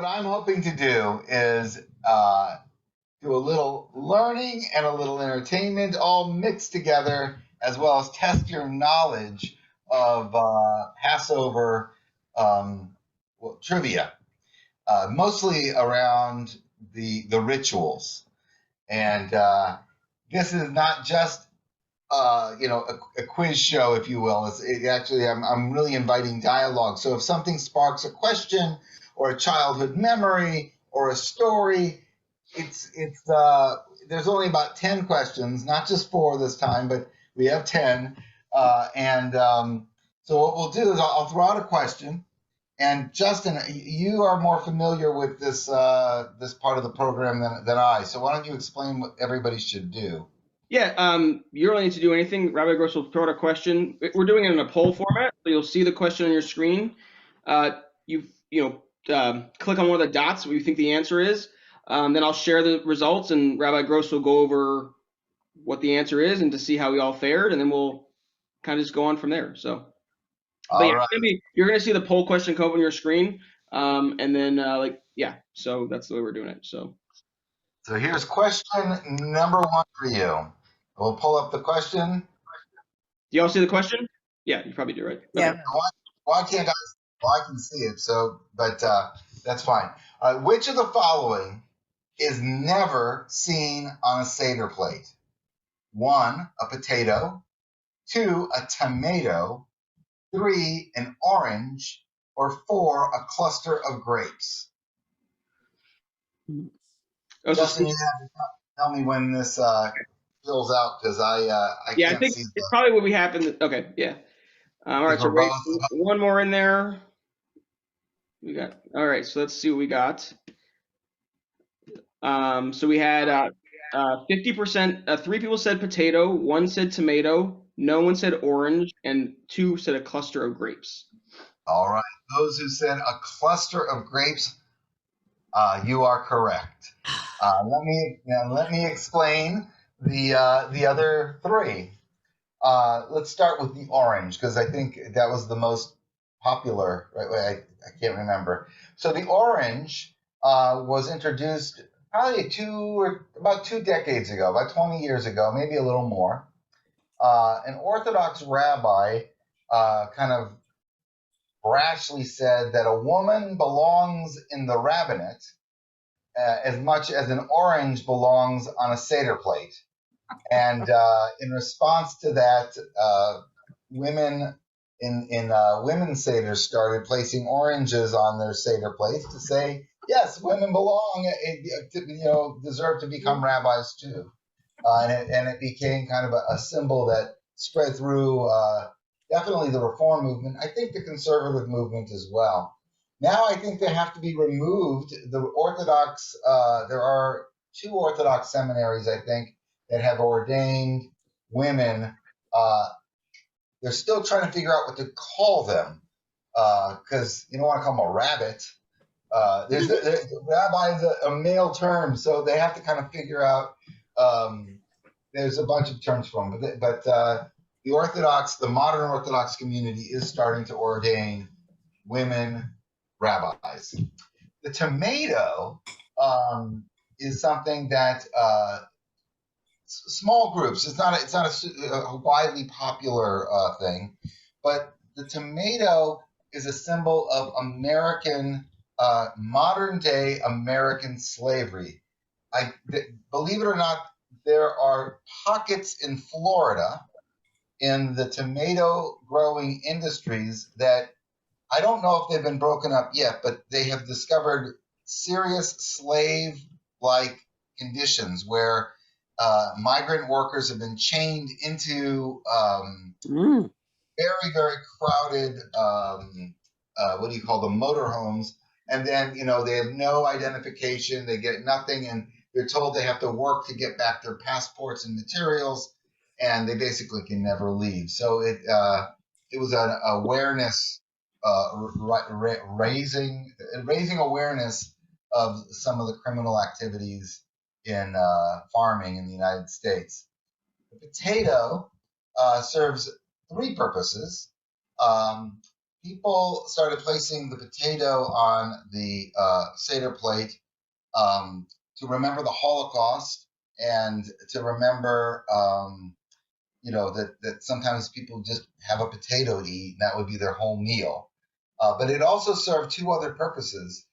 what I'm hoping to do is do a little learning and a little entertainment all mixed together, as well as test your knowledge of Passover trivia, mostly around the rituals. And this is not just a quiz show, if you will. Actually, I'm really inviting dialogue. So if something sparks a question or a childhood memory or a story, it's there's only about 10 questions, not just 4 this time, but we have 10. So what we'll do is I'll throw out a question. And Justin, you are more familiar with this this part of the program than I. So why don't you explain what everybody should do? Yeah, you don't need to do anything. Rabbi Gross will throw out a question. We're doing it in a poll format, so you'll see the question on your screen. Click on one of the dots where you think the answer is. Then I'll share the results, and Rabbi Gross will go over what the answer is and to see how we all fared, and then we'll kind of just go on from there. So, right. You're gonna see the poll question come up on your screen, and then so that's the way we're doing it. So here's question number 1 for you. We'll pull up the question. Do you all see the question? Yeah, you probably do, right? Yeah. Okay. Why can't I? Well, I can see it, but that's fine. Which of the following is never seen on a Seder plate? 1, a potato. 2, a tomato. 3, an orange. Or 4, a cluster of grapes. Justin, you have to tell me when this fills out, because I can't think see. It's probably what we happened. Okay, yeah. All right, so one more in there. We got all right. So let's see what we got. So we had 50%. 3 people said potato. 1 said tomato. No one said orange, and 2 said a cluster of grapes. All right, those who said a cluster of grapes, you are correct. Let me explain the other 3. Let's start with the orange, because I think that was the most popular. Right? I can't remember. So the orange was introduced probably about 2 decades ago, about 20 years ago, maybe a little more. An Orthodox rabbi kind of brashly said that a woman belongs in the rabbinate as much as an orange belongs on a Seder plate. And in response to that, women in women's Seders started placing oranges on their Seder plates to say, yes, women belong, deserve to become rabbis too. And it became kind of a symbol that spread through definitely the Reform movement. I think the conservative movement as well. Now I think they have to be removed. The Orthodox, there are 2 Orthodox seminaries, I think, that have ordained women. They're still trying to figure out what to call them, because you don't want to call them a rabbit. Rabbi is a male term, so they have to kind of figure out. There's a bunch of terms for them, but the modern Orthodox community is starting to ordain women rabbis. The tomato is something that small groups. It's not a widely popular thing, but the tomato is a symbol of American modern day American slavery. Believe it or not, there are pockets in Florida in the tomato growing industries that I don't know if they've been broken up yet, but they have discovered serious slave-like conditions where migrant workers have been chained into very, very crowded, motorhomes. And then, they have no identification. They get nothing. And they're told they have to work to get back their passports and materials. And they basically can never leave. So it was an awareness, raising awareness of some of the criminal activities in farming in the United States. The potato serves 3 purposes. people started placing the potato on the Seder plate to remember the Holocaust and to remember, that sometimes people just have a potato to eat, and that would be their whole meal. But it also served two other purposes.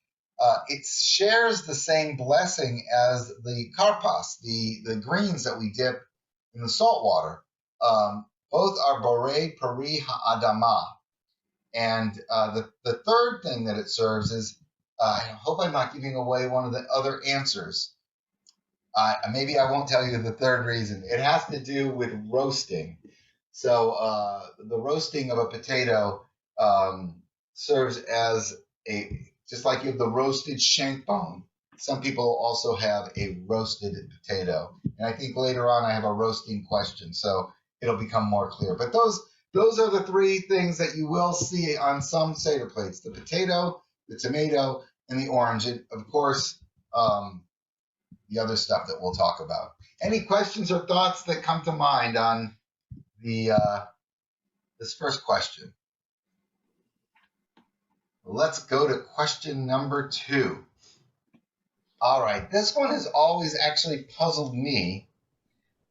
It shares the same blessing as the karpas, the greens that we dip in the salt water. Both are borei peri ha'adama. And the third thing that it serves is, I hope I'm not giving away one of the other answers. Maybe I won't tell you the third reason. It has to do with roasting. So the roasting of a potato serves as just like you have the roasted shank bone. Some people also have a roasted potato. And I think later on I have a roasting question, so it'll become more clear. But those are the three things that you will see on some Seder plates: the potato, the tomato, and the orange. And of course, the other stuff that we'll talk about. Any questions or thoughts that come to mind on this first question? Let's go to question number 2. All right, this one has always actually puzzled me,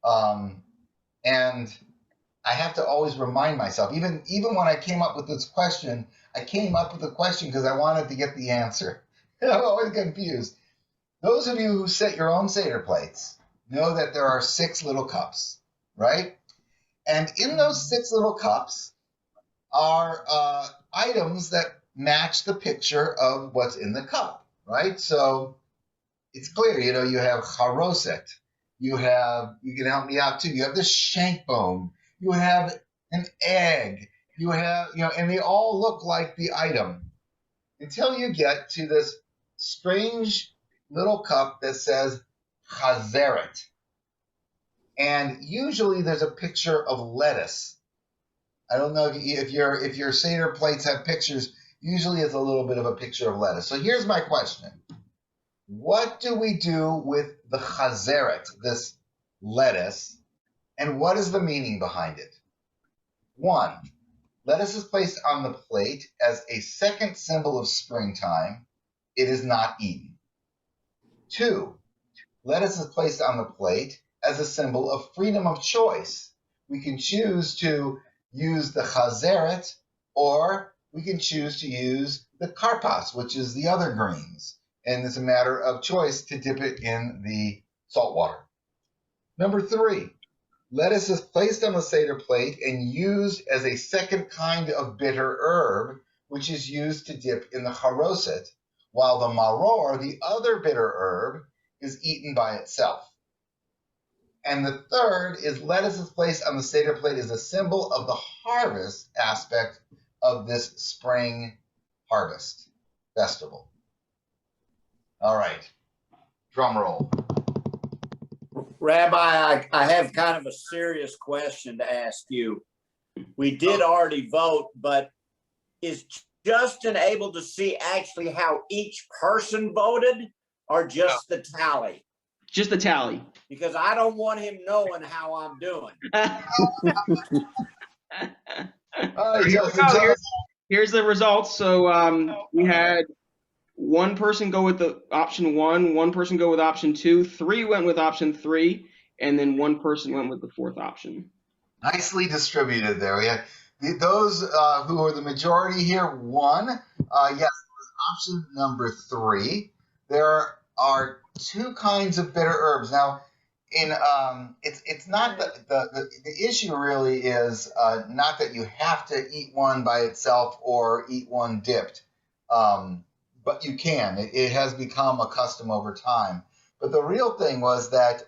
and I have to always remind myself. Even when I came up with this question, I came up with the question because I wanted to get the answer. I'm always confused. Those of you who set your own Seder plates know that there are 6 little cups, right? And in those 6 little cups are items that match the picture of what's in the cup, right? So it's clear, you have charoset, you can help me out too, you have the shank bone, you have an egg, you have, and they all look like the item until you get to this strange little cup that says chazeret. And usually there's a picture of lettuce. I don't know if your Seder plates have pictures. Usually it's a little bit of a picture of lettuce. So here's my question. What do we do with the chazeret, this lettuce, and what is the meaning behind it? 1, lettuce is placed on the plate as a second symbol of springtime. It is not eaten. 2, lettuce is placed on the plate as a symbol of freedom of choice. We can choose to use the chazeret, or we can choose to use the karpas, which is the other greens. And it's a matter of choice to dip it in the salt water. Number 3, lettuce is placed on the Seder plate and used as a second kind of bitter herb, which is used to dip in the charoset, while the maror, the other bitter herb, is eaten by itself. And the third is lettuce is placed on the Seder plate as a symbol of the harvest aspect of this spring harvest festival. All right, drum roll. Rabbi, I have kind of a serious question to ask you. We did already vote, but is Justin able to see actually how each person voted, or just the tally? Just the tally. Because I don't want him knowing how I'm doing. Here's the results. So we had one person go with the option 1, one person go with option 2, 3 went with option 3, and then one person went with the 4th option. Nicely distributed there. We had those who are the majority here won. Yes, it was option number 3. There are 2 kinds of bitter herbs. Now, it's not the issue really is not that you have to eat one by itself or eat one dipped, but you can. It has become a custom over time. But the real thing was that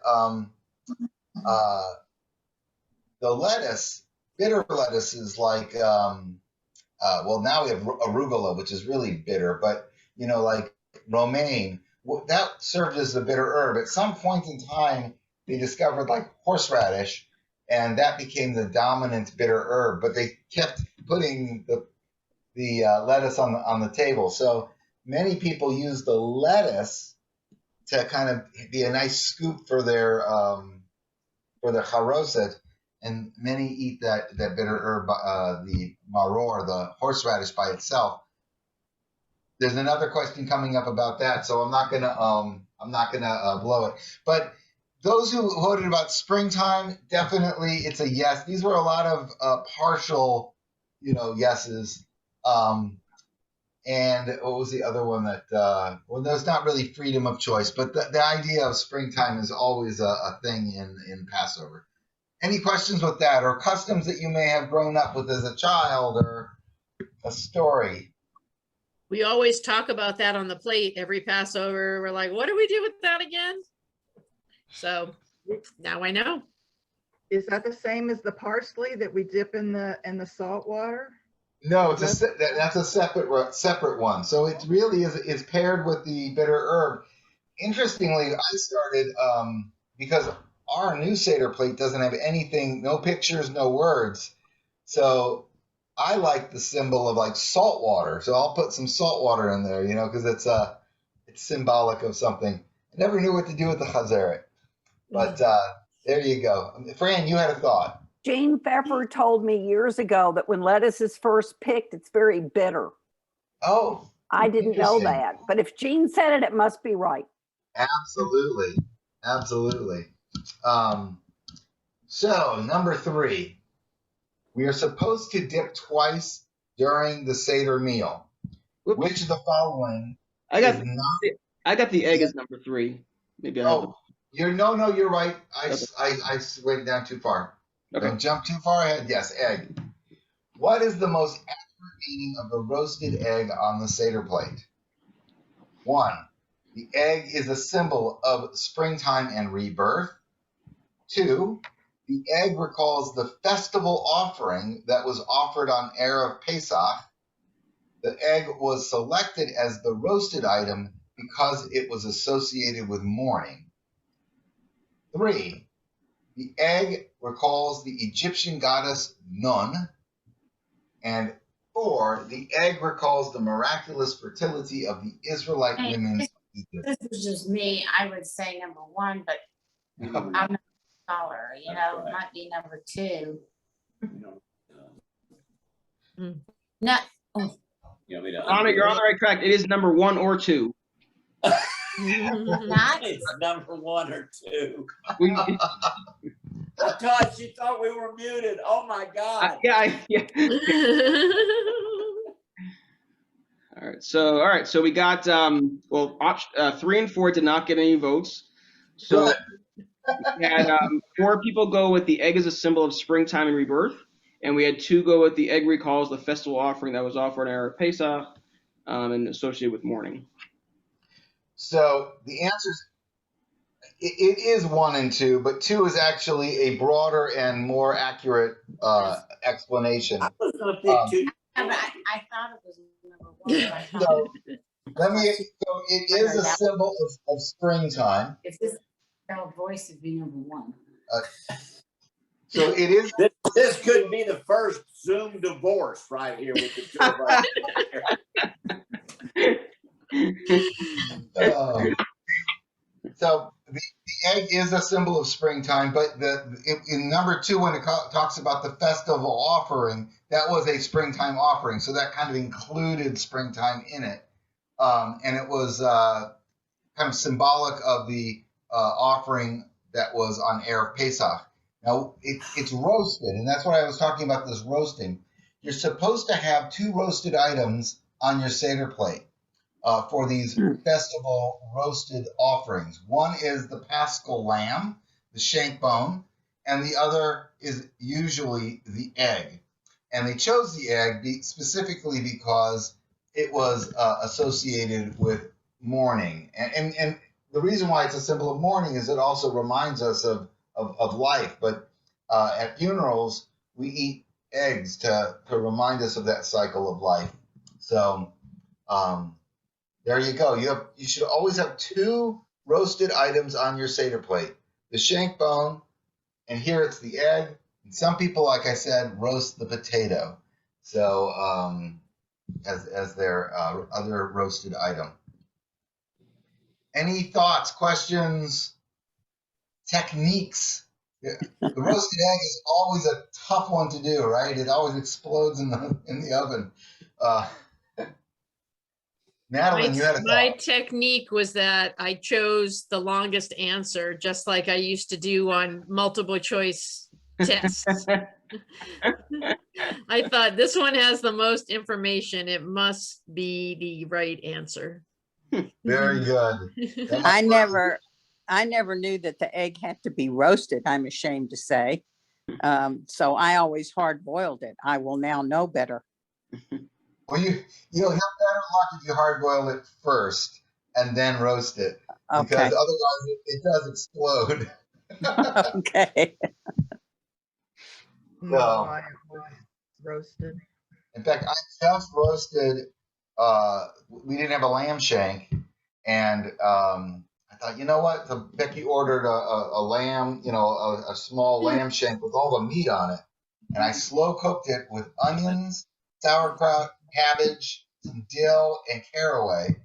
the lettuce, bitter lettuce, is like well, now we have arugula, which is really bitter, but like romaine, that served as the bitter herb. At some point in time, they discovered like horseradish, and that became the dominant bitter herb. But they kept putting the lettuce on the table. So many people use the lettuce to kind of be a nice scoop for their charoset. and many eat that bitter herb, the maror, the horseradish by itself. There's another question coming up about that, so I'm not gonna blow it. But those who voted about springtime, definitely it's a yes. These were a lot of partial, yeses. And what was the other one that? Well, there's not really freedom of choice, but the idea of springtime is always a thing in Passover. Any questions with that, or customs that you may have grown up with as a child, or a story? We always talk about that on the plate every Passover. We're like, what do we do with that again? So now I know. Is that the same as the parsley that we dip in the salt water? No, that's a separate one. So it really is paired with the bitter herb. Interestingly, I started because our new Seder plate doesn't have anything, no pictures, no words. So I like the symbol of like salt water. So I'll put some salt water in there, because it's symbolic of something. I never knew what to do with the chazeret. But there you go. Fran, you had a thought. Jane Pfeffer told me years ago that when lettuce is first picked, it's very bitter. Oh, I didn't know that. But if Jean said it, it must be right. Absolutely. Absolutely. So, number 3. We are supposed to dip twice during the Seder meal. Whoops. Which of the following I got is not... I got the egg as number 3. Maybe I have Oh, you're right. I went down too far. Okay. Don't jump too far ahead. Yes, egg. What is the most accurate meaning of the roasted egg on the Seder plate? 1. The egg is a symbol of springtime and rebirth. 2. The egg recalls the festival offering that was offered on Erev Pesach. The egg was selected as the roasted item because it was associated with mourning. 3. The egg recalls the Egyptian goddess Nun. And 4. The egg recalls the miraculous fertility of the Israelite women of Egypt. This is just me. I would say number 1, but I'm not a scholar. It might be number 2. No. Anna, you're on the right track. It is number 1 or 2. Not. It's number 1 or 2. We, I thought she thought we were muted. Oh my God. yeah. All right. So we got 3 and 4 did not get any votes. So we had 4 people go with the egg as a symbol of springtime and rebirth, and we had 2 go with the egg recalls the festival offering that was offered in Erev Pesach and associated with mourning. So the answer is it is 1 and 2, but 2 is actually a broader and more accurate explanation. I was going to pick 2. I thought it was number 1. So it is a symbol of springtime. If this voice would be number 1. So it is. This could be the first Zoom divorce right here with the 2 of us. So the egg is a symbol of springtime, but in number 2, when it talks about the festival offering, that was a springtime offering, so that kind of included springtime in it, and it was kind of symbolic of the offering that was on Erev Pesach. Now it's roasted, and that's what I was talking about. This roasting, you're supposed to have 2 roasted items on your Seder plate. For these festival roasted offerings. One is the Paschal lamb, the shank bone, and the other is usually the egg. And they chose the egg specifically because it was associated with mourning. And the reason why it's a symbol of mourning is it also reminds us of life. But at funerals, we eat eggs to remind us of that cycle of life. So there you go. You should always have 2 roasted items on your Seder plate. The shank bone, and here it's the egg. And some people, like I said, roast the potato. So as their other roasted item. Any thoughts, questions, techniques Yeah. The roasted egg is always a tough one to do, right? It always explodes in the oven. Madeline, you had a My thought. technique was that I chose the longest answer, just like I used to do on multiple choice tests. I thought this one has the most information. It must be the right answer. Very good. That I never knew that the egg had to be roasted, I'm ashamed to say. So I always hard boiled it. I will now know better. Well, you'll have better luck if you hard boil it first and then roast it, because Okay. otherwise it does explode. Okay. No, So, I was roasted. in fact, I just roasted. We didn't have a lamb shank, and I thought, you know what? So Becky ordered a lamb, a small lamb shank with all the meat on it, and I slow cooked it with onions, sauerkraut, cabbage, some dill, and caraway.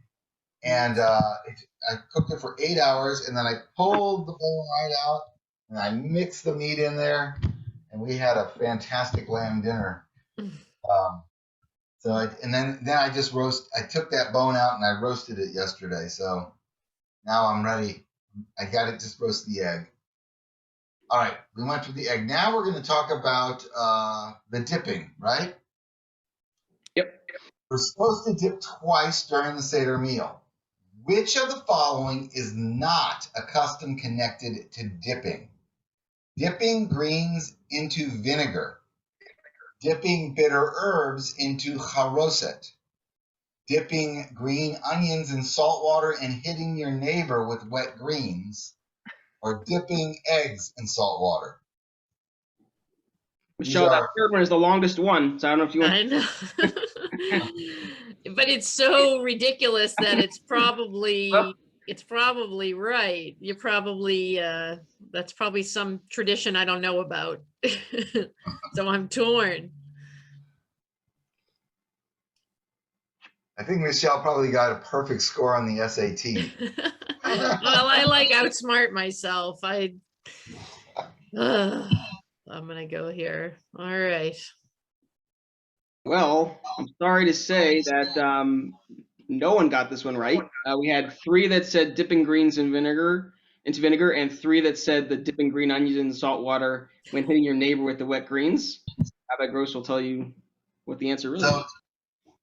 And I cooked it for 8 hours, and then I pulled the bone right out, and I mixed the meat in there, and we had a fantastic lamb dinner. Then I just I took that bone out and I roasted it yesterday. So now I'm ready. I got to just roast the egg. All right, we went through the egg. Now we're going to talk about the dipping, right? Yep. We're supposed to dip twice during the Seder meal. Which of the following is not a custom connected to dipping? Dipping greens into vinegar. Dipping bitter herbs into charoset. Dipping green onions in salt water and hitting your neighbor with wet greens. Or dipping eggs in salt water. Michelle, that third one is the longest one, so I don't know if you want. I know. But it's so ridiculous that it's probably right. You're probably that's probably some tradition I don't know about. So I'm torn. I think Michelle probably got a perfect score on the SAT. Well, I like outsmart myself. I'm gonna go here. All right. Well, I'm sorry to say that no one got this one right. We had 3 that said dipping greens in vinegar, and 3 that said the dipping green onions in salt water when hitting your neighbor with the wet greens. Rabbi Gross will tell you what the answer really So is.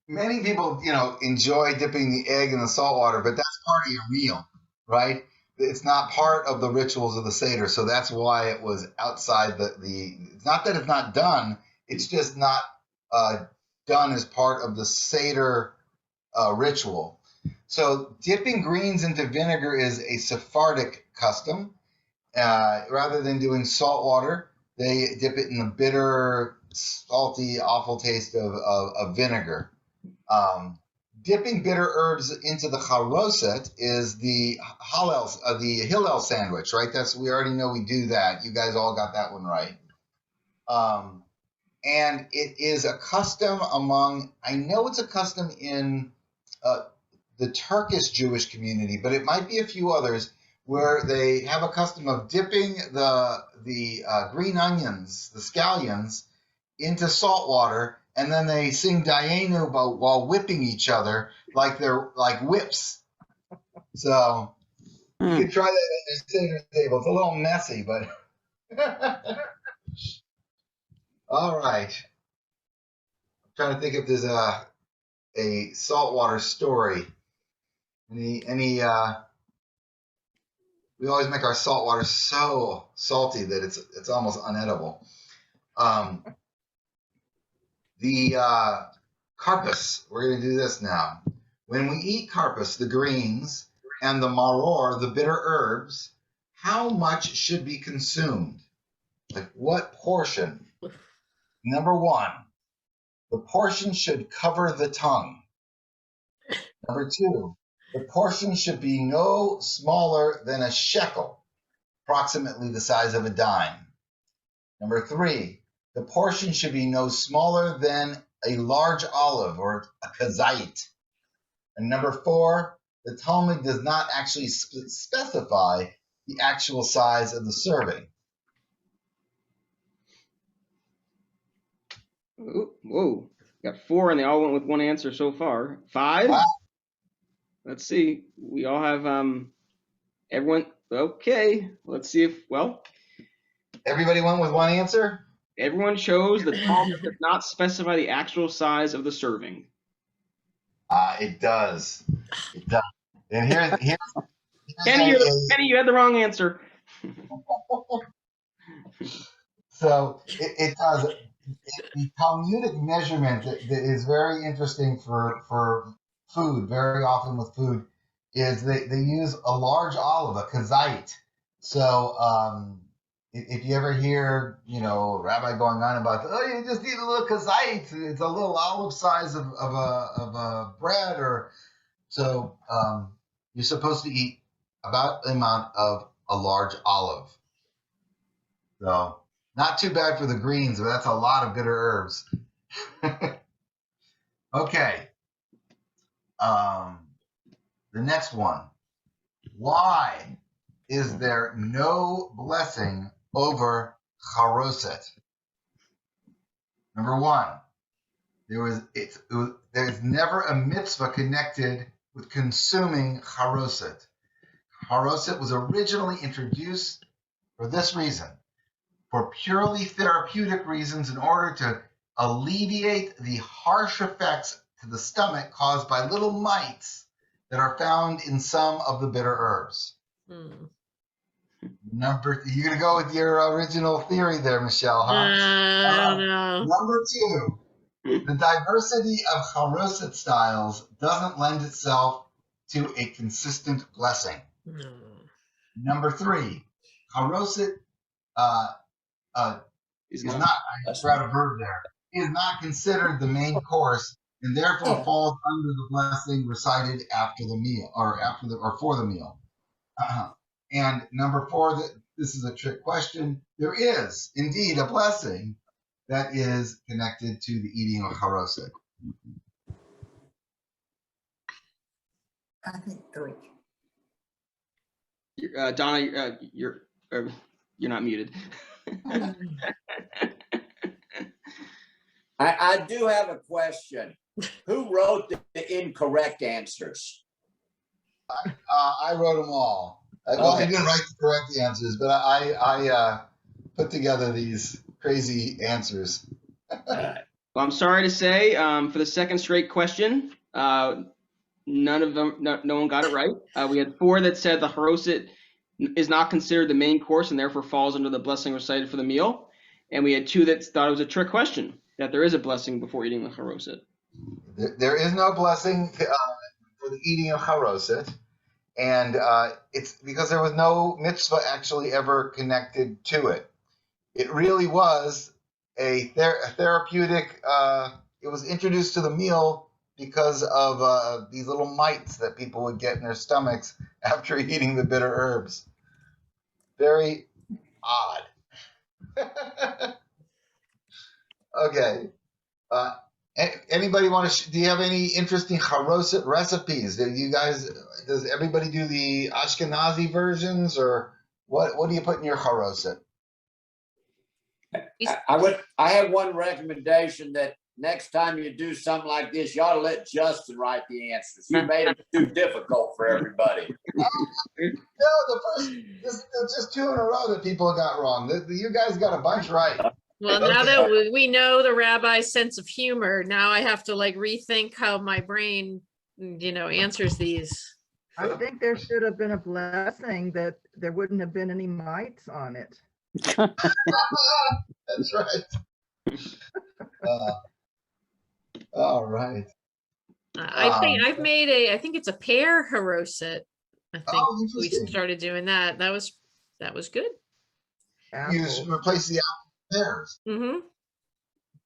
many people, enjoy dipping the egg in the salt water, but that's part of your meal, right? It's not part of the rituals of the Seder, so that's why it was outside it's not that it's not done, it's just not done as part of the Seder ritual. So dipping greens into vinegar is a Sephardic custom. Rather than doing salt water, they dip it in the bitter, salty, awful taste of vinegar. Dipping bitter herbs into the charoset is the Hillel sandwich, right? We already know we do that. You guys all got that one right. And it is a custom I know it's a custom in the Turkish Jewish community, but it might be a few others where they have a custom of dipping the green onions, the scallions, into salt water, and then they sing Dayenu while whipping each other like they're like whips. So you can try that at your Seder table. It's a little messy, but all right. I'm trying to think if there's a saltwater story. Any we always make our salt water so salty that it's almost unedible. The karpas, we're going to do this now. When we eat karpas, the greens, and the maror, the bitter herbs, how much should be consumed? Like what portion? Number 1, the portion should cover the tongue. Number 2, the portion should be no smaller than a shekel, approximately the size of a dime. Number 3, the portion should be no smaller than a large olive or a kazait. And number 4, the Talmud does not actually specify the actual size of the serving. Ooh, whoa, got 4 and they all went with one answer so far. 5. Wow. Let's see. We all have everyone. Okay, let's see if Everybody went with one answer? everyone chose the Talmud does not specify the actual size of the serving. It does. It does. And here's Kenny, you had the wrong answer. So it does. The Talmudic measurement that is very interesting for food, very often with food, is they use a large olive, a kazait. So if you ever hear, Rabbi going on about, oh, you just need a little kazait, it's a little olive size of a bread, or so you're supposed to eat about the amount of a large olive. So not too bad for the greens, but that's a lot of bitter herbs. Okay. The next one. Why is there no blessing over charoset? Number 1, there's never a mitzvah connected with consuming charoset. Charoset was originally introduced for this reason, for purely therapeutic reasons, in order to alleviate the harsh effects to the stomach caused by little mites that are found in some of the bitter herbs. You're going to go with your original theory there, Michelle, huh? I don't know. Number 2, the diversity of charoset styles doesn't lend itself to a consistent blessing. Number 3, charoset is not, I forgot a verb there, is not considered the main course and therefore falls under the blessing recited after the meal or for the meal. And number 4, this is a trick question. There is indeed a blessing that is connected to the eating of charoset. I think 3. Donna, you're not muted. I do have a question. Who wrote the incorrect answers? I wrote them all. Well, I didn't write the correct answers, but I put together these crazy answers. Well, I'm sorry to say, for the second straight question, none of them, no one got it right. We had 4 that said the charoset is not considered the main course and therefore falls under the blessing recited for the meal. And we had 2 that thought it was a trick question, that there is a blessing before eating the charoset. There is no blessing for the eating of charoset. And it's because there was no mitzvah actually ever connected to it. It really was a therapeutic, it was introduced to the meal because of these little mites that people would get in their stomachs after eating the bitter herbs. Very odd. Okay. Anybody want to? Do you have any interesting charoset recipes? Does everybody do the Ashkenazi versions, or what do you put in your charoset? I have one recommendation, that next time you do something like this, you ought to let Justin write the answers. You made it too difficult for everybody. No, just 2 in a row that people got wrong. You guys got a bunch right. Well, now that we know the rabbi's sense of humor, now I have to rethink how my brain, answers these. I think there should have been a blessing that there wouldn't have been any mites on it. That's right. All right. I think I've made I think it's a pear charoset. I think we started doing that. That was good. You just replace the apple with pears. Mm-hmm.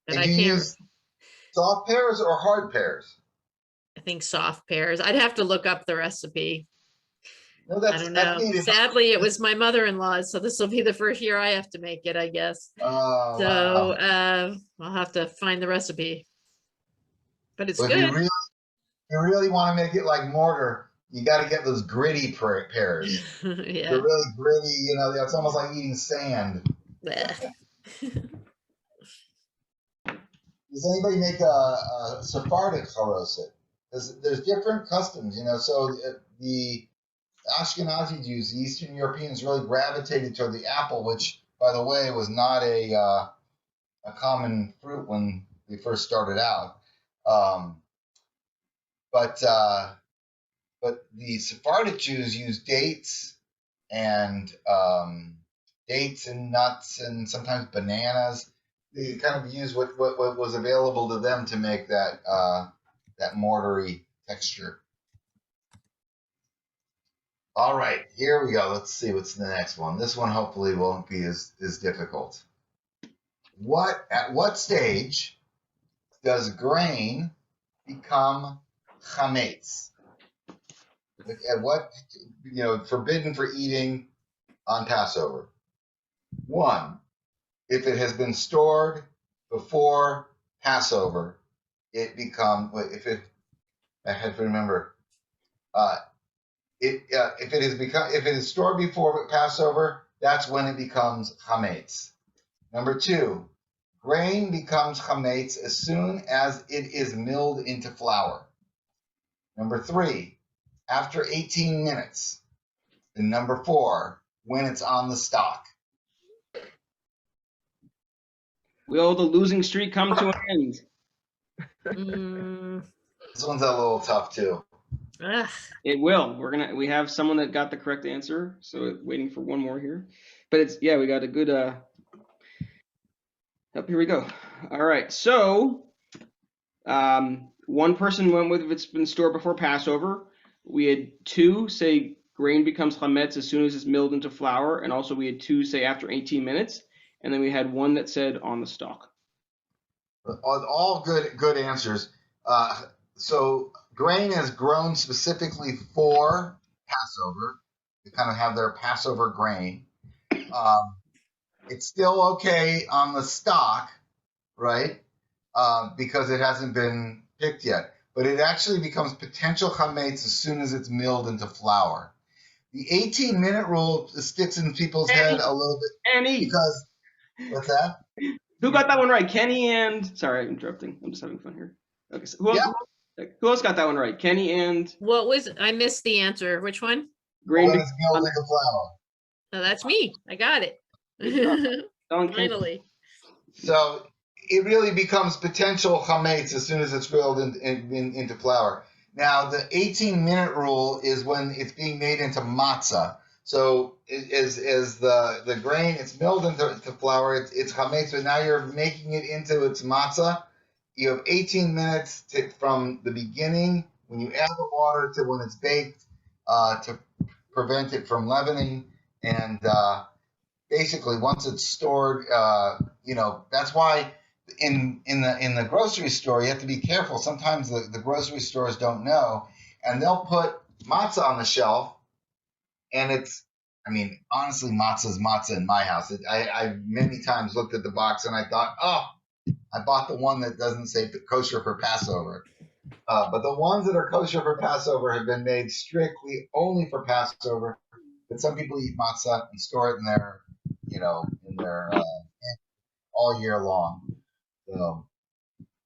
And you use soft pears or hard pears? I think soft pears. I'd have to look up the recipe. No, I don't know. Sadly, it was my mother-in-law's, so this will be the first year I have to make it, I guess. Oh, so wow. I'll have to find the recipe. But it's good. If you really want to make it like mortar, you got to get those gritty pears. Yeah. They're really gritty. It's almost like eating sand. Does anybody make a Sephardic haroset? Because there's different customs, you know. So the Ashkenazi Jews, the Eastern Europeans, really gravitated toward the apple, which, by the way, was not a common fruit when they first started out. But the Sephardic Jews used dates and nuts and sometimes bananas. They kind of used what was available to them to make that mortary texture. All right, here we go. Let's see what's the next one. This one hopefully won't be as difficult. At what stage does grain become chametz? At what, forbidden for eating on Passover? 1, if it has been stored before Passover, it becomes. I have to remember. If it is stored before Passover, that's when it becomes chametz. Number 2, grain becomes chametz as soon as it is milled into flour. Number 3, after 18 minutes. And number 4, when it's on the stalk. Will the losing streak come to an end? This one's a little tough too. It will. We have someone that got the correct answer, so waiting for one more here. But we got a good here we go. All right. So one person went with if it's been stored before Passover. We had 2 say grain becomes chametz as soon as it's milled into flour, and also we had 2 say after 18 minutes, and then we had 1 that said on the stalk. All good answers. So grain is grown specifically for Passover. They kind of have their Passover grain. It's still okay on the stalk, right? Because it hasn't been picked yet. But it actually becomes potential chametz as soon as it's milled into flour. The 18-minute rule sticks in people's head a little bit. Kenny! Because, what's that? Who got that one right? Kenny and... Sorry, I'm interrupting. I'm just having fun here. Okay, so who else got that one right? Kenny and... I missed the answer. Which one? Grain When it's milled into flour. Oh, that's me. I got it. Finally. So it really becomes potential chametz as soon as it's grilled into flour. Now, the 18-minute rule is when it's being made into matzah. So as the grain, it's milled into flour, it's chametz, but now you're making it into its matzah. You have 18 minutes from the beginning, when you add the water, to when it's baked, to prevent it from leavening. And basically, once it's stored, that's why in the grocery store, you have to be careful. Sometimes the grocery stores don't know, and they'll put matzah on the shelf, and honestly, matzah is matzah in my house. I many times looked at the box and I thought, I bought the one that doesn't say kosher for Passover. But the ones that are kosher for Passover have been made strictly only for Passover. But some people eat matzah and store it in their all year long. So,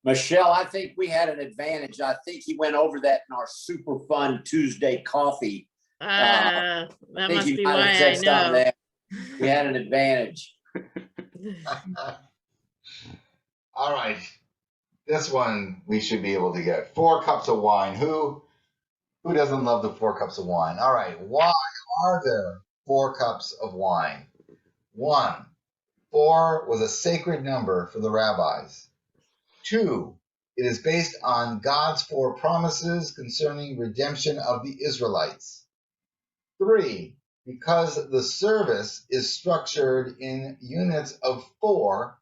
Michelle, I think we had an advantage. I think he went over that in our super fun Tuesday coffee. That must be why I know. We had an advantage. all right. This one we should be able to get. 4 cups of wine. Who doesn't love the 4 cups of wine? All right. Why are there 4 cups of wine? 1, 4 was a sacred number for the rabbis. 2, it is based on God's 4 promises concerning redemption of the Israelites. 3, because the service is structured in units of 4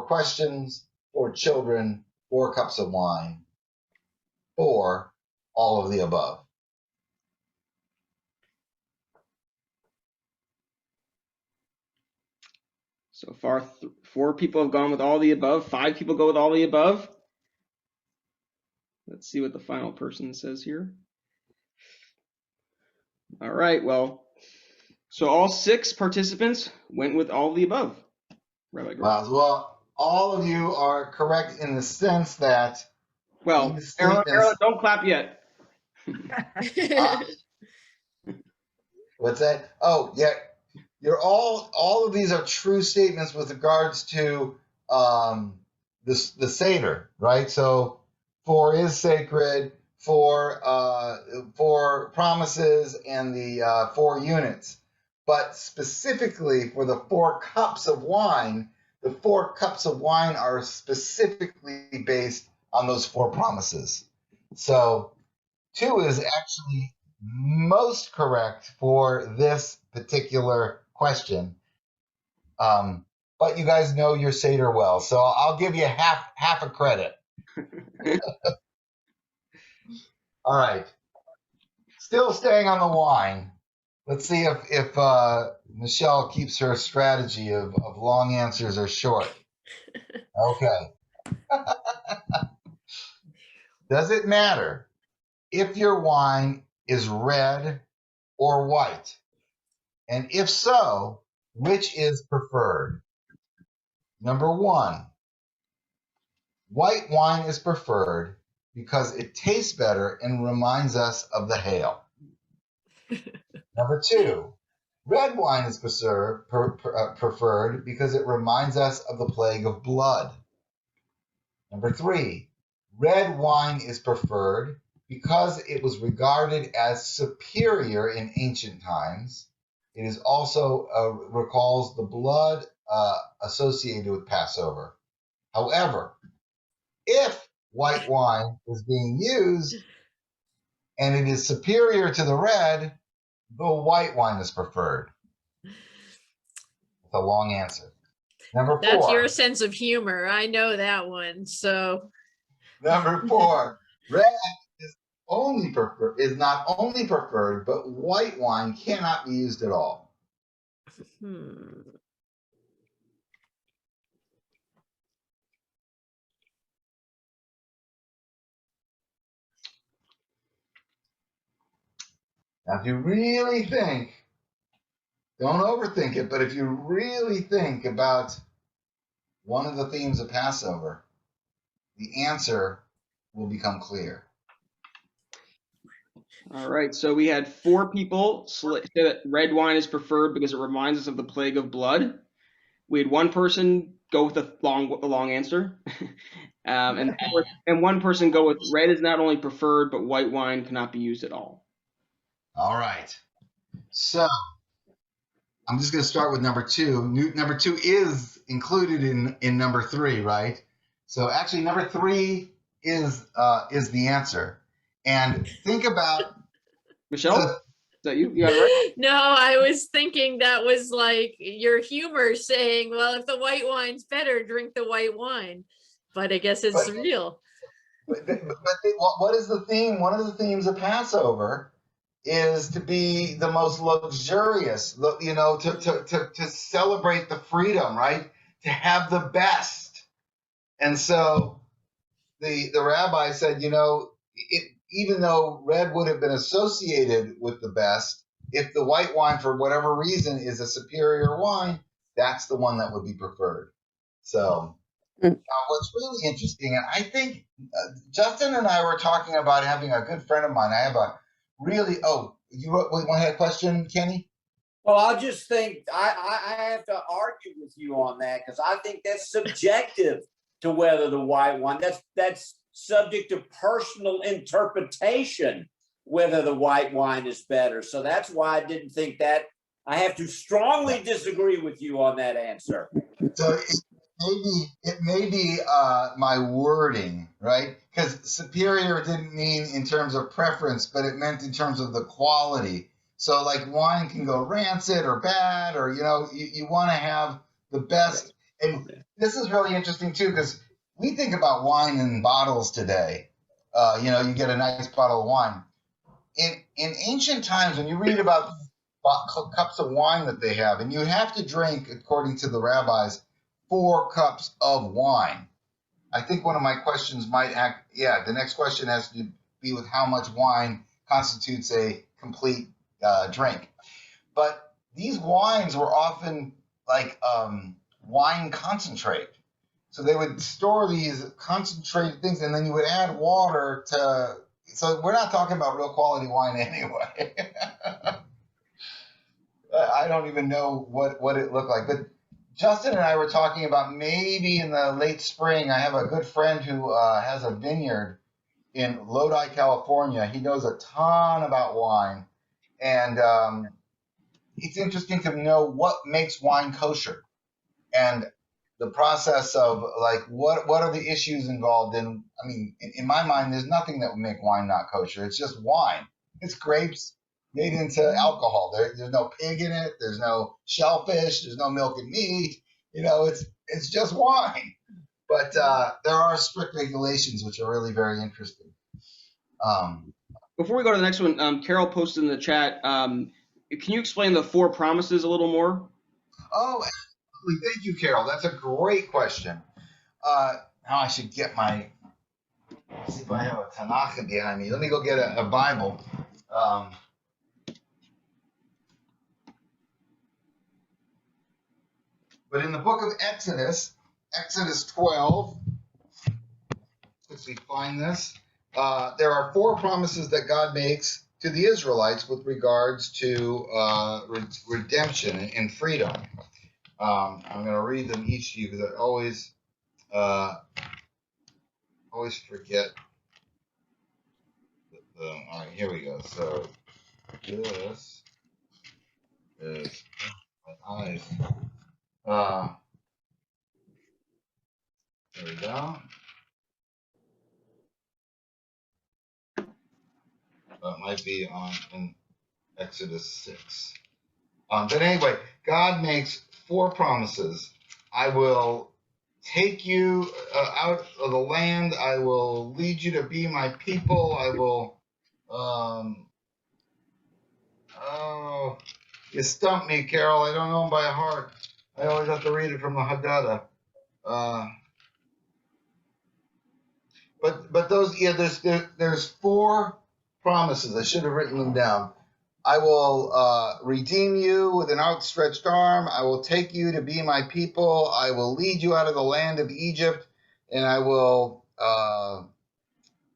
questions, 4 children, 4 cups of wine. 4, all of the above. So far, 4 people have gone with all the above. 5 people go with all the above. Let's see what the final person says here. All right, well, so all 6 participants went with all the above. Rabbi Gross. Well, all of you are correct in the sense that Well, these Aaron, statements. don't clap yet. What's that? Oh, yeah. You're all of these are true statements with regards to the Seder, right? So 4 is sacred, 4 promises, and the 4 units. But specifically for the 4 cups of wine, the 4 cups of wine are specifically based on those 4 promises. So 2 is actually most correct for this particular question. But you guys know your Seder well, so I'll give you half a credit. All right. Still staying on the wine. Let's see if Michelle keeps her strategy of long answers or short. Okay. Does it matter if your wine is red or white? And if so, which is preferred? Number 1, white wine is preferred because it tastes better and reminds us of the hail. Number 2, red wine is preferred because it reminds us of the plague of blood. Number 3, red wine is preferred because it was regarded as superior in ancient times. It is also recalls the blood associated with Passover. However, if white wine is being used and it is superior to the red, the white wine is preferred. It's a long answer. Number 4. That's your sense of humor. I know that one. So Number 4, red is not only preferred, but white wine cannot be used at all. Now, if you really think, don't overthink it, but if you really think about one of the themes of Passover, the answer will become clear. All right, so we had 4 people say that red wine is preferred because it reminds us of the plague of blood. We had 1 person go with the long answer, and 1 person go with red is not only preferred, but white wine cannot be used at all. All right. So I'm just going to start with number 2. Number 2 is included in number 3, right? So actually, number 3 is the answer. And think about Michelle. Is that you? You got it right? no, I was thinking that was like your humor saying, well, if the white wine's better, drink the white wine. But I guess it's real. But what is the theme? One of the themes of Passover is to be the most luxurious, to celebrate the freedom, right? To have the best. And so the rabbi said, even though red would have been associated with the best, if the white wine, for whatever reason, is a superior wine, that's the one that would be preferred. So what's really interesting, and I think Justin and I were talking about having a good friend of mine. I have a really, you want to have a question, Kenny? Well, I just think I have to argue with you on that because I think that's subjective to whether the white wine, that's subject to personal interpretation, whether the white wine is better. So that's why I didn't think that. I have to strongly disagree with you on that answer. So it may be my wording, right? Because superior didn't mean in terms of preference, but it meant in terms of the quality. So like wine can go rancid or bad, or you want to have the best. And this is really interesting too, because we think about wine in bottles today. You get a nice bottle of wine. In ancient times, when you read about cups of wine that they have, and you have to drink, according to the rabbis, 4 cups of wine. I think one of my questions the next question has to be with how much wine constitutes a complete drink. But these wines were often like wine concentrate. So they would store these concentrated things, and then you would add water to. So we're not talking about real quality wine anyway. I don't even know what it looked like. But Justin and I were talking about maybe in the late spring. I have a good friend who has a vineyard in Lodi, California. He knows a ton about wine. And it's interesting to know what makes wine kosher. And the process of like what are the issues involved in. I mean, in my mind, there's nothing that would make wine not kosher. It's just wine. It's grapes made into alcohol. There's no pig in it. There's no shellfish. There's no milk and meat. You know, it's just wine. But there are strict regulations which are really very interesting. Before we go to the next one, Carol posted in the chat. Can you explain the 4 promises a little more? Oh, absolutely. Thank you, Carol. That's a great question. Now I should get see if I have a Tanakh behind me. Let me go get a Bible. But in the book of Exodus 12, if we find this, there are 4 promises that God makes to the Israelites with regards to redemption and freedom. I'm going to read them each to you because I always forget. All right, here we go. So this is my eyes. There we go. That might be in Exodus 6. But anyway, God makes 4 promises. I will take you out of the land. I will lead you to be my people. I will. Oh, you stumped me, Carol. I don't know them by heart. I always have to read it from the Haggadah. But those, yeah, there's 4 promises. I should have written them down. I will redeem you with an outstretched arm. I will take you to be my people. I will lead you out of the land of Egypt, and I will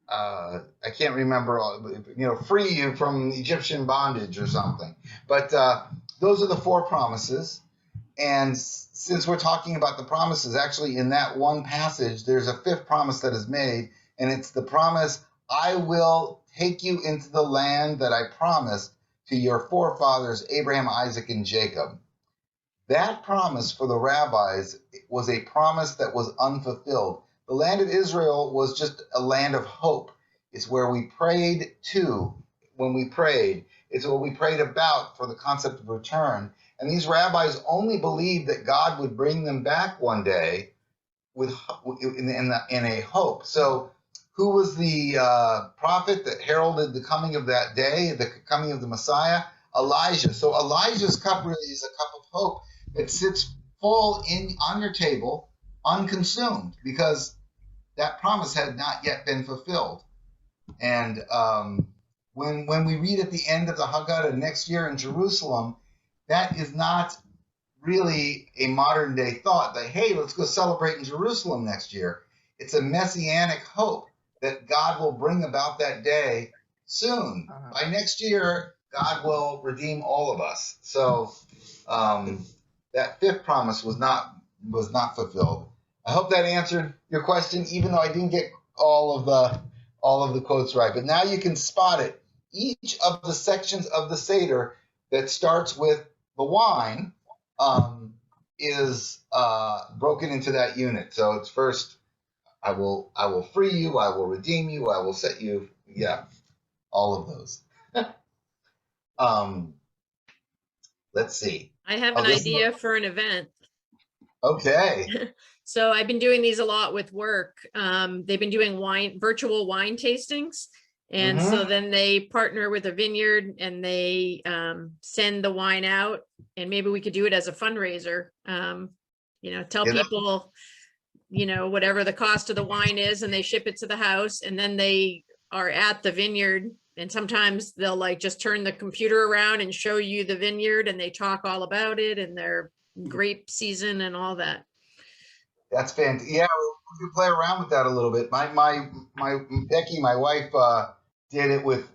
I can't remember, free you from Egyptian bondage or something. But those are the 4 promises. And since we're talking about the promises, actually in that one passage, there's a 5th promise that is made, and it's the promise, I will take you into the land that I promised to your forefathers, Abraham, Isaac, and Jacob. That promise for the rabbis was a promise that was unfulfilled. The land of Israel was just a land of hope. It's where we prayed to when we prayed. It's what we prayed about for the concept of return. And these rabbis only believed that God would bring them back one day in a hope. So who was the prophet that heralded the coming of that day, the coming of the Messiah? Elijah. So Elijah's cup really is a cup of hope that sits full on your table, unconsumed, because that promise had not yet been fulfilled. And when we read at the end of the Haggadah next year in Jerusalem, that is not really a modern day thought that, hey, let's go celebrate in Jerusalem next year. It's a messianic hope that God will bring about that day soon. By next year, God will redeem all of us. So that 5th promise was not fulfilled. I hope that answered your question, even though I didn't get all of the quotes right. But now you can spot it. Each of the sections of the Seder that starts with the wine is broken into that unit. So it's first, I will free you, I will redeem you, I will set you, all of those. Let's see. I have an idea for an event. Okay. So I've been doing these a lot with work. They've been doing virtual wine tastings. And so then they partner with a vineyard and they send the wine out, and maybe we could do it as a fundraiser. Tell people, whatever the cost of the wine is, and they ship it to the house, and then they are at the vineyard, and sometimes they'll just turn the computer around and show you the vineyard, and they talk all about it and their grape season and all that. That's fantastic. Yeah, we can play around with that a little bit. My Becky, my wife, did it with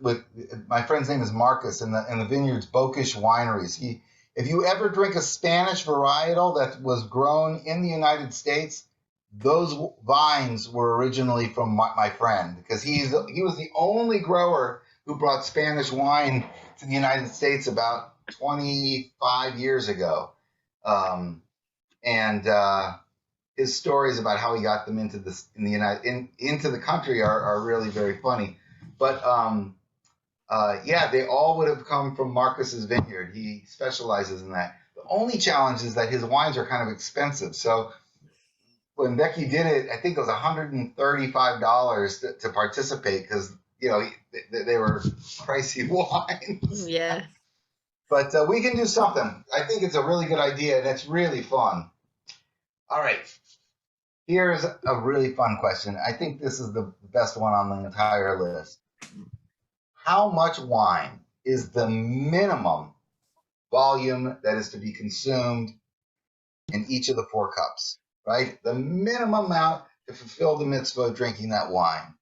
my friend's name is Marcus in the vineyards Bokish Wineries. If you ever drink a Spanish varietal that was grown in the United States, those vines were originally from my friend, because he was the only grower who brought Spanish wine to the United States about 25 years ago. And his stories about how he got them into the country are really very funny. But yeah, they all would have come from Marcus's vineyard. He specializes in that. The only challenge is that his wines are kind of expensive. So when Becky did it, I think it was $135 to participate, because they were pricey wines. Yeah. But we can do something. I think it's a really good idea, and it's really fun. All right. Here's a really fun question. I think this is the best one on the entire list. How much wine is the minimum volume that is to be consumed in each of the 4 cups, right? The minimum amount to fulfill the mitzvah of drinking that wine.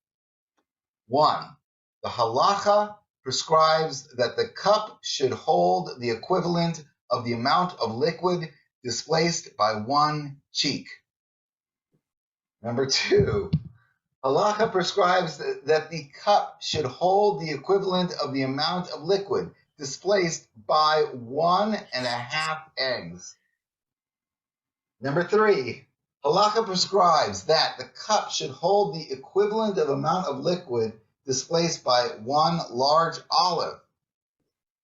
1, the halacha prescribes that the cup should hold the equivalent of the amount of liquid displaced by 1 cheek. Number 2, halacha prescribes that the cup should hold the equivalent of the amount of liquid displaced by 1.5 eggs. Number 3, halacha prescribes that the cup should hold the equivalent of amount of liquid displaced by 1 large olive.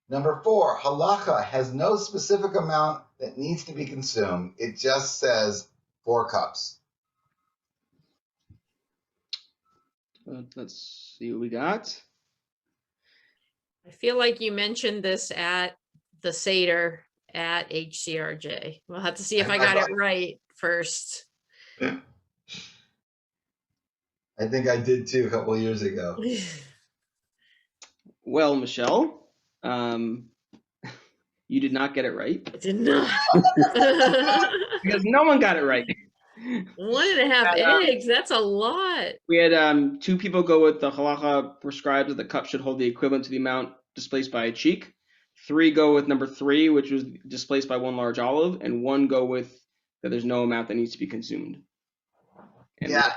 Number 4, halacha has no specific amount that needs to be consumed. It just says 4 cups. Let's see what we got. I feel like you mentioned this at the Seder at HCRJ. We'll have to see if I got it right first. I think I did too a couple of years ago. Well, Michelle, you did not get it right. I did not. Because no one got it right. 1.5 eggs, that's a lot. We had 2 people go with the halacha prescribes that the cup should hold the equivalent to the amount displaced by a cheek. 3 go with number 3, which was displaced by 1 large olive, and 1 go with that there's no amount that needs to be consumed. And yeah,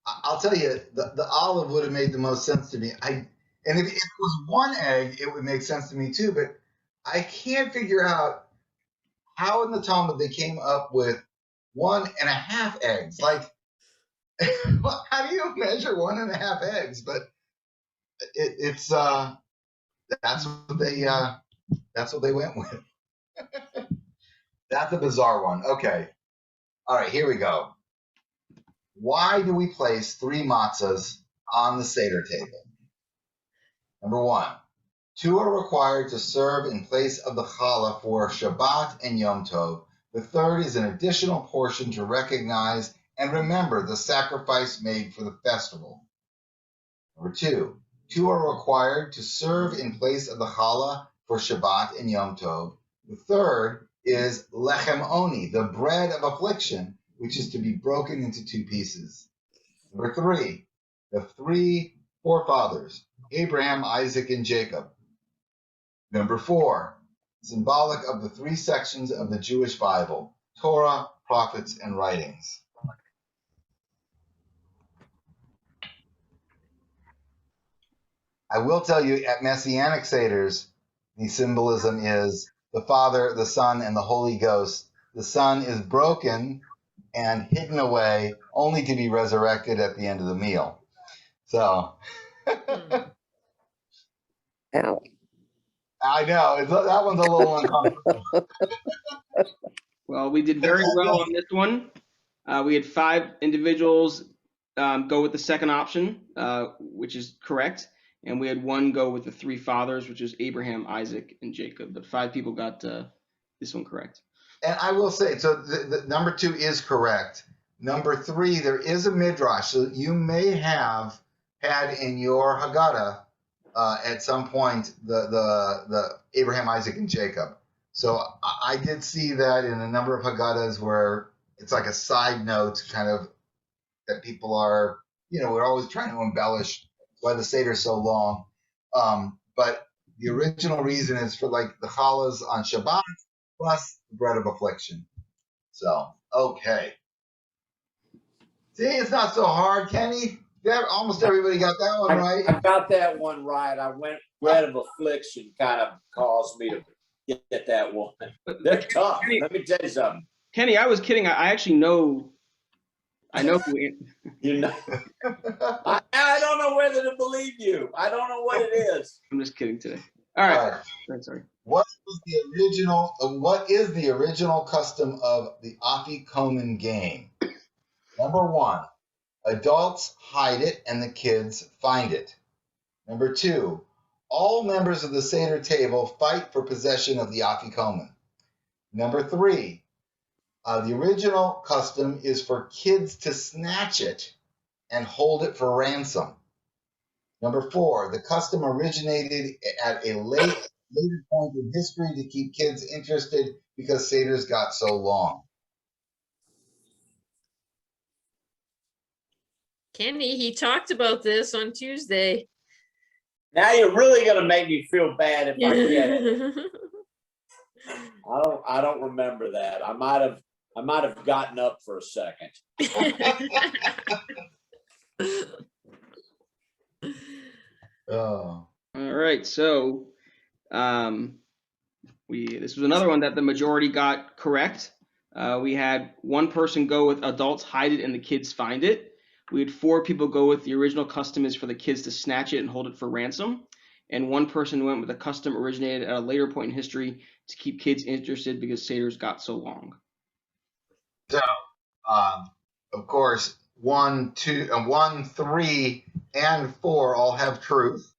I'll tell you, the olive would have made the most sense to me. And if it was 1 egg, it would make sense to me too, but I can't figure out how in the Talmud they came up with 1.5 eggs. Like, how do you measure 1.5 eggs? But it's that's what they went with. That's a bizarre one. Okay. All right, here we go. Why do we place 3 matzos on the Seder table? Number 1, 2 are required to serve in place of the challah for Shabbat and Yom Tov. The 3rd is an additional portion to recognize and remember the sacrifice made for the festival. Number 2, 2 are required to serve in place of the challah for Shabbat and Yom Tov. The 3rd is lechem oni, the bread of affliction, which is to be broken into 2 pieces. Number 3, the 3 forefathers, Abraham, Isaac, and Jacob. Number 4, symbolic of the 3 sections of the Jewish Bible, Torah, prophets, and writings. I will tell you, at Messianic Seders, the symbolism is the Father, the Son, and the Holy Ghost. The Son is broken and hidden away, only to be resurrected at the end of the meal. So, Ow. I know, that one's a little uncomfortable. Well, we did very well on this one. We had 5 individuals go with the second option, which is correct. And we had 1 go with the 3 fathers, which is Abraham, Isaac, and Jacob. But 5 people got this one correct. And I will say, so the number 2 is correct. Number 3, there is a midrash. So you may have had in your Haggadah at some point the Abraham, Isaac, and Jacob. So I did see that in a number of Haggadahs where it's like a side note kind of that people are, we're always trying to embellish why the Seder is so long. But the original reason is for like the challahs on Shabbat plus the bread of affliction. So, okay. See, it's not so hard, Kenny. Almost everybody got that one right. I got that one right. I went bread of affliction kind of caused me to get that one. They're tough. Kenny, Let me tell you something. Kenny, I was kidding. I actually know. I know who. You know, I don't know whether to believe you. I don't know what it is. I'm just kidding today. All right. Sorry. What is the original custom of the Afikomen game? Number 1, adults hide it and the kids find it. Number 2, all members of the Seder table fight for possession of the Afikomen. Number 3, the original custom is for kids to snatch it and hold it for ransom. Number 4, the custom originated at a later point in history to keep kids interested because Seders got so long. Kenny, he talked about this on Tuesday. Now you're really gonna make me feel bad if I get it. I don't remember that. I might have gotten up for a second. Oh. All right. So, this was another one that the majority got correct. We had one person go with adults hide it and the kids find it. We had 4 people go with the original custom is for the kids to snatch it and hold it for ransom. And one person went with a custom originated at a later point in history to keep kids interested because Seders got so long. So, of course, 1, 3, and 4 all have truth,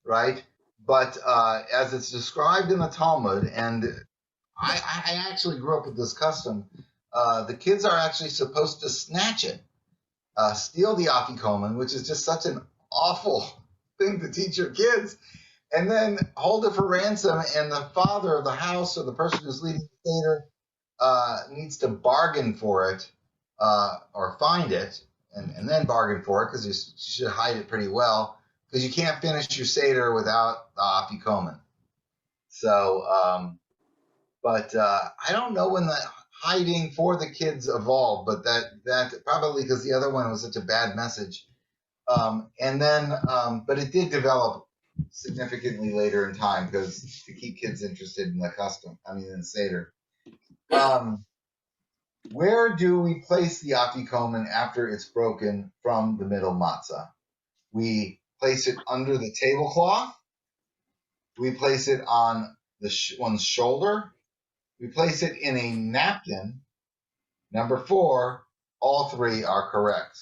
right? But as it's described in the Talmud, and I actually grew up with this custom, the kids are actually supposed to snatch it, steal the Afikomen, which is just such an awful thing to teach your kids, and then hold it for ransom, and the father of the house or the person who's leading the Seder needs to bargain for it or find it and then bargain for it because you should hide it pretty well because you can't finish your Seder without the Afikomen. So, but I don't know when the hiding for the kids evolved, but that probably because the other one was such a bad message. And then, but it did develop significantly later in time because to keep kids interested in the in Seder. Where do we place the Afikomen after it's broken from the middle matzah? We place it under the tablecloth. We place it on one's shoulder. We place it in a napkin. Number 4, all 3 are correct.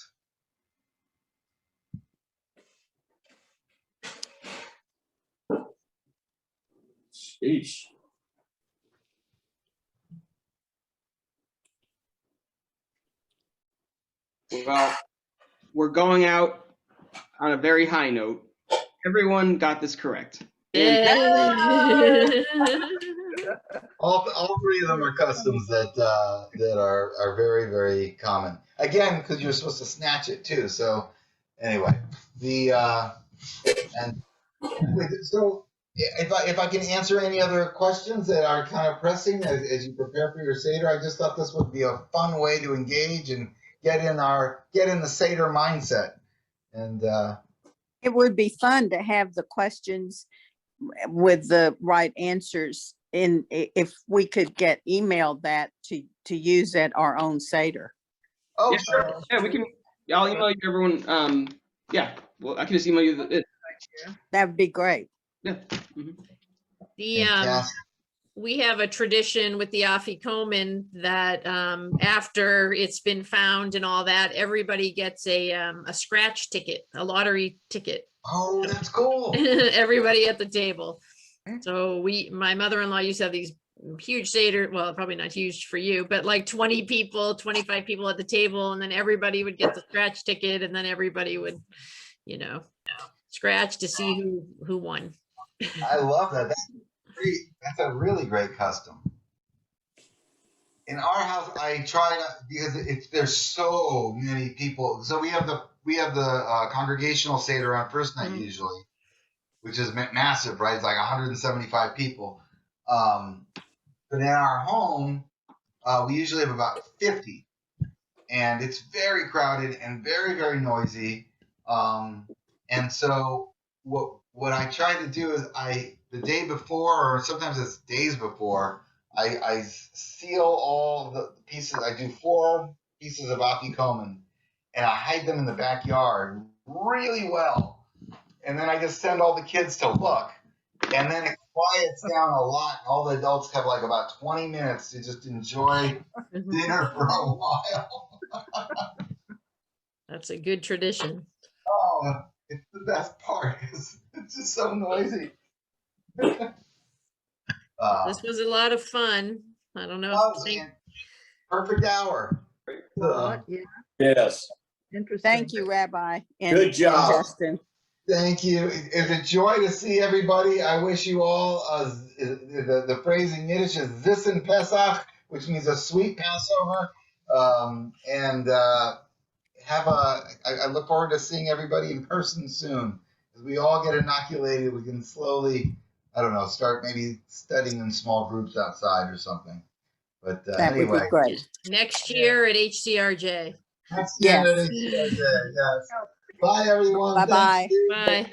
Sheesh. Well, we're going out on a very high note. Everyone got this correct. All 3 of them are customs that are very, very common. Again, because you're supposed to snatch it too. So anyway, so if I can answer any other questions that are kind of pressing as you prepare for your Seder, I just thought this would be a fun way to engage and get in the Seder mindset. And It would be fun to have the questions with the right answers if we could get emailed that to use at our own Seder. Oh, yeah, sure. Yeah, we can. I'll email you everyone. Yeah, well, I can just email you it. That'd be great. Yeah. Mm-hmm. We have a tradition with the Afikomen that after it's been found and all that, everybody gets a scratch ticket, a lottery ticket. Oh, that's cool. Everybody at the table. So my mother-in-law used to have these huge Seder, well, probably not huge for you, but like 20 people, 25 people at the table, and then everybody would get the scratch ticket, and then everybody would, scratch to see who won. I love that. That's a really great custom. in our house, I try not, because there's so many people. So we have the congregational Seder on first night usually, which is massive, right? It's like 175 people. But in our home, we usually have about 50, and it's very crowded and very, very noisy. And so what I try to do is the day before, or sometimes it's days before, I seal all the pieces. I do 4 pieces of afikomen, and I hide them in the backyard really well. And then I just send all the kids to look, and then it quiets down a lot. All the adults have like about 20 minutes to just enjoy dinner for a while. That's a good tradition. Oh, it's the best part. It's just so noisy. This was a lot of fun. I don't know. Oh, if think- man. Perfect hour. Yeah, Yes. interesting. Thank you, Rabbi. And Good job. Justin. Thank you. It's a joy to see everybody. I wish you all, the phrase in Yiddish is Zissen Pesach, which means a sweet Passover. I look forward to seeing everybody in person soon. As we all get inoculated, we can slowly, I don't know, start maybe studying in small groups outside or something. But That would anyway. be great. Next year at HCRJ. Next Yes. year, yes. Bye, everyone. Bye-bye. Thank you. Bye.